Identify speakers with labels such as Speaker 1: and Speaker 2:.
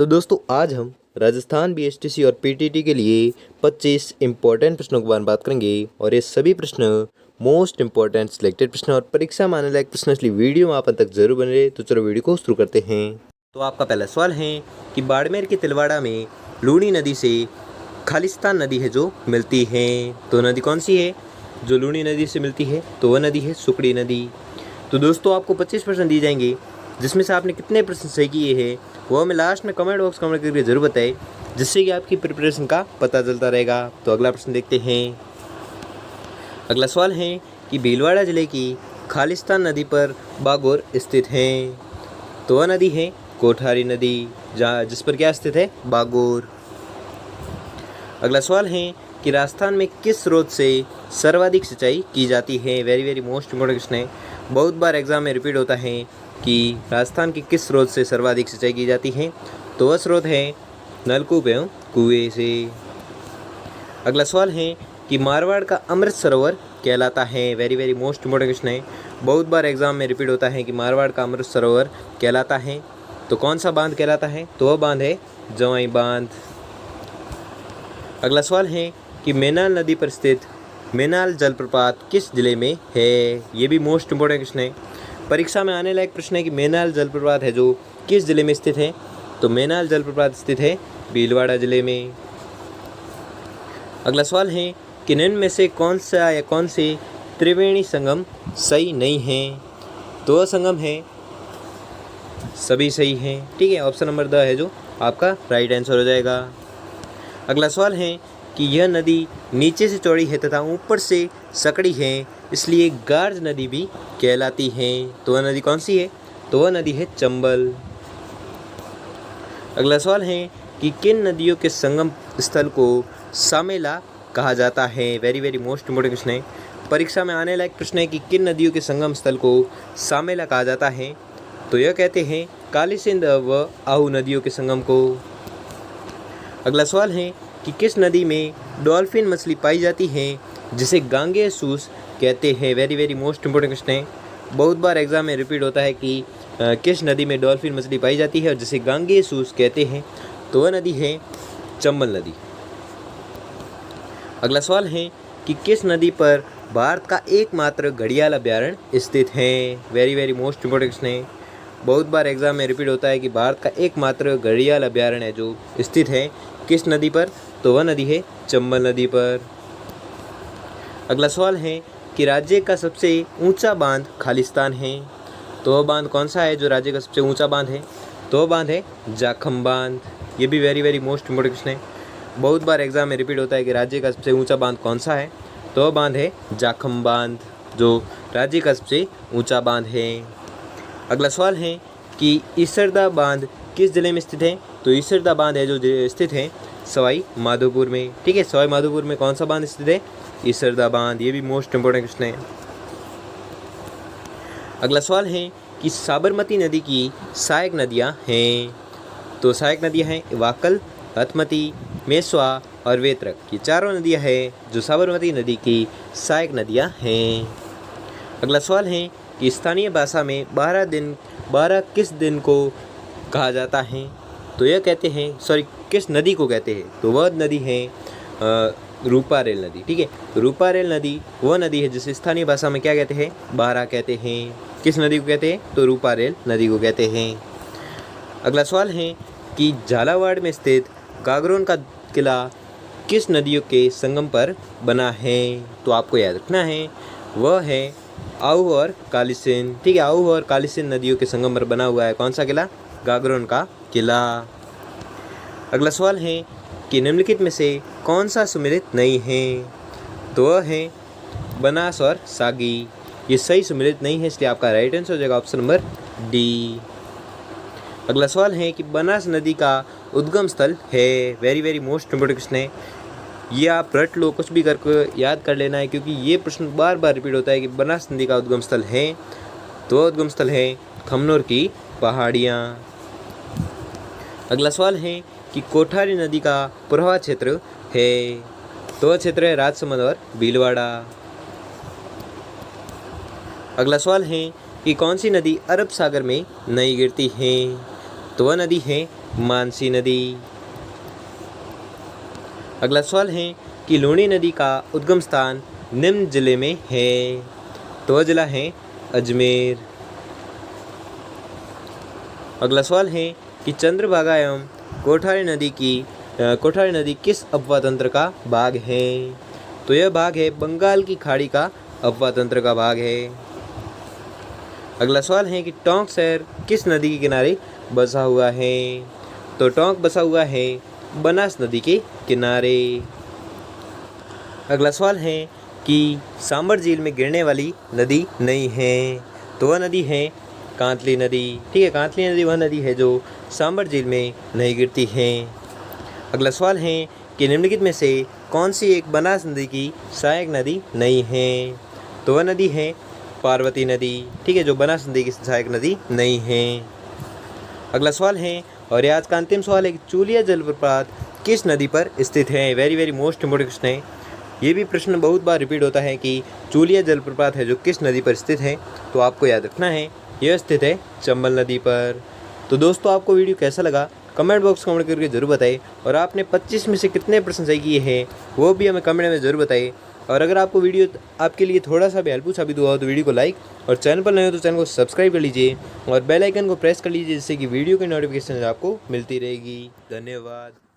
Speaker 1: तो दोस्तों आज हम राजस्थान बीएसटीसी और पीटीटी के लिए 25 इम्पोर्टेंट प्रश्नों के बारे में बात करेंगे और ये सभी प्रश्न मोस्ट इम्पोर्टेंट सिलेक्टेड प्रश्न और परीक्षा में आने लायक प्रश्न, इसलिए वीडियो में आप अंत तक जरूर बने रहे। तो चलो वीडियो को शुरू करते हैं। तो आपका पहला सवाल है कि बाड़मेर के तिलवाड़ा में लूणी नदी से खालिस्तान नदी है जो मिलती है, तो नदी कौन सी है जो लूणी नदी से मिलती है? तो वह नदी है सुकड़ी नदी। तो दोस्तों आपको 25 प्रश्न दिए जाएंगे, जिसमें से आपने कितने प्रश्न सही किए हैं वो हमें लास्ट में कमेंट बॉक्स कमेंट करके जरूर बताएं, जिससे कि आपकी प्रिपरेशन का पता चलता रहेगा। तो अगला प्रश्न देखते हैं। अगला सवाल है कि भीलवाड़ा जिले की खालिस्तान नदी पर बागोर स्थित है, तो वह नदी है कोठारी नदी, जिस पर क्या स्थित है? बागोर। अगला सवाल है कि राजस्थान में किस स्रोत से सर्वाधिक सिंचाई की जाती है? वेरी मोस्ट इम्पोर्टेंट क्वेश्चन है, बहुत बार एग्जाम में रिपीट होता है कि राजस्थान के किस स्रोत से सर्वाधिक सिंचाई की जाती है? तो वह स्रोत है नलकूप एवं कुएं से। अगला सवाल है कि मारवाड़ का अमृत सरोवर कहलाता है। वेरी मोस्ट इम्पोर्टेंट क्वेश्चन है, बहुत बार एग्जाम में रिपीट होता है कि मारवाड़ का अमृत सरोवर कहलाता है। तो कौन सा बांध कहलाता है? तो वह बांध है जवाई बांध। अगला सवाल है कि मेनाल नदी पर स्थित मेनाल जलप्रपात किस जिले में है? ये भी मोस्ट इम्पोर्टेंट क्वेश्चन है, परीक्षा में आने लायक प्रश्न है कि मेनाल जलप्रपात है जो किस जिले में स्थित है? तो मेनाल जलप्रपात स्थित है भीलवाड़ा जिले में। अगला सवाल है कि निम्न में से कौन सा या कौन से त्रिवेणी संगम सही नहीं है? तो वह संगम है सभी सही हैं, ठीक है। ऑप्शन नंबर द है जो आपका राइट आंसर हो जाएगा। अगला सवाल है कि यह नदी नीचे से चौड़ी है तथा ऊपर से सकड़ी है, इसलिए गार्ज नदी भी कहलाती है। तो वह नदी कौन सी है? तो वह नदी है चंबल। अगला सवाल है कि किन नदियों के संगम स्थल को सामेला कहा जाता है? वेरी मोस्ट इम्पोर्टेंट क्वेश्चन है, परीक्षा में आने लायक प्रश्न है कि किन नदियों के संगम स्थल को सामेला कहा जाता है? तो यह कहते हैं काली सिंध व आहू नदियों के संगम को। अगला सवाल है कि किस नदी में डॉल्फिन मछली पाई जाती है जिसे गांगे सूस कहते हैं? वेरी मोस्ट इम्पोर्टेंट क्वेश्चन है, बहुत बार एग्जाम में रिपीट होता है कि किस नदी में डॉल्फिन मछली पाई जाती है और जिसे गांगे सूस कहते हैं? तो वह नदी है चंबल नदी। अगला सवाल है कि किस नदी पर भारत का एकमात्र घड़ियाल अभ्यारण्य स्थित है? वेरी मोस्ट इम्पोर्टेंट क्वेश्चन है, बहुत बार एग्जाम में रिपीट होता है कि भारत का एकमात्र घड़ियाल अभ्यारण्य है जो स्थित है किस नदी पर? तो वह नदी है चंबल नदी पर। अगला सवाल है कि राज्य का सबसे ऊंचा बांध खालिस्तान है, तो वह बांध कौन सा है जो राज्य का सबसे ऊंचा बांध है? तो वह बांध है जाखम बांध। ये भी वेरी मोस्ट इम्पोर्टेंट क्वेश्चन है, बहुत बार एग्जाम में रिपीट होता है कि राज्य का सबसे ऊंचा बांध कौन सा है? तो वह बांध है जाखम बांध, जो राज्य का सबसे ऊंचा बांध है। अगला सवाल है कि ईसरदा बांध किस जिले में स्थित है? तो ईसरदा बांध है जो स्थित है सवाई माधोपुर में, ठीक है। सवाई माधोपुर में कौन सा बांध स्थित है? ईसरदा बांध। ये भी मोस्ट इम्पोर्टेंट क्वेश्चन है। अगला सवाल है कि साबरमती नदी की सहायक नदियां हैं, तो सहायक नदियां हैं वाकल, हथमती, मेसवा और वेत्रक। ये चारों नदियां हैं जो साबरमती नदी की सहायक नदियां हैं। अगला सवाल है कि स्थानीय भाषा में 12 किस दिन को कहा जाता है? तो यह कहते हैं किस नदी को कहते हैं? तो वह नदी है रूपारेल नदी, ठीक है। रूपारेल नदी वह नदी है जिसे स्थानीय भाषा में क्या कहते हैं? 12 कहते हैं। किस नदी को कहते हैं? तो रूपारेल नदी को कहते हैं। अगला सवाल है कि झालावाड़ में स्थित गागरोन का किला किस नदियों के संगम पर बना है? तो आपको याद रखना है वह है आहू और कालीसिंध, ठीक है। आहू और कालीसिंध नदियों के संगम पर बना हुआ है कौन सा किला? गागरोन का किला। अगला सवाल है कि निम्नलिखित में से कौन सा सुमेलित नहीं है? तो वह है बनास और सागी। ये सही सुमेलित नहीं है, इसलिए आपका राइट आंसर हो जाएगा ऑप्शन नंबर डी। अगला सवाल है कि बनास नदी का उद्गम स्थल है। वेरी मोस्ट इम्पोर्टेंट क्वेश्चन है, ये आप रट लो, कुछ भी करके याद कर लेना है, क्योंकि ये प्रश्न बार बार रिपीट होता है कि बनास नदी का उद्गम स्थल है। तो उद्गम स्थल है खमनोर की पहाड़ियाँ। अगला सवाल है कि कोठारी नदी का प्रवाह क्षेत्र है, तो वह क्षेत्र है राजसमंद और भीलवाड़ा। अगला सवाल है कि कौन सी नदी अरब सागर में नहीं गिरती है? तो वह नदी है मानसी नदी। अगला सवाल है कि लूणी नदी का उद्गम स्थान निम्न जिले में है। तो वह जिला है अजमेर। अगला सवाल है कि चंद्रभागा एवं कोठारी नदी किस अपवाह तंत्र का भाग है। तो यह भाग है बंगाल की खाड़ी का अपवाह तंत्र का भाग है। अगला सवाल है कि टोंक शहर किस नदी के किनारे बसा हुआ है। तो टोंक बसा हुआ है बनास नदी के किनारे। अगला सवाल है कि सांबर झील में गिरने वाली नदी नहीं है। तो वह नदी है कांतली नदी। ठीक है, कांतली नदी वह नदी है जो सांबर झील में नहीं गिरती है। अगला सवाल है कि निम्नलिखित में से कौन सी एक बनास नदी की सहायक नदी नहीं है। तो वह नदी है पार्वती नदी। ठीक है, जो बनास नदी की सहायक नदी नहीं है। अगला सवाल है और ये आज का अंतिम सवाल है कि चूलिया जलप्रपात किस नदी पर स्थित है। Very very most important question है। ये भी प्रश्न बहुत बार रिपीट होता है कि चूलिया जलप्रपात है जो किस नदी पर स्थित है। तो आपको याद रखना है यह स्थित है चंबल नदी पर। तो दोस्तों, आपको वीडियो कैसा लगा कमेंट बॉक्स कमेंट करके जरूर बताएं और आपने 25 में से कितने प्रश्न सही किए हैं वो भी हमें कमेंट में ज़रूर बताएं। और अगर आपको वीडियो आपके लिए थोड़ा सा भी हेल्पफुल साबित हुआ हो तो वीडियो को लाइक और चैनल पर नए हो तो चैनल को सब्सक्राइब कर लीजिए और बेल आइकन को प्रेस कर लीजिए जिससे कि वीडियो की नोटिफिकेशन आपको मिलती रहेगी। धन्यवाद।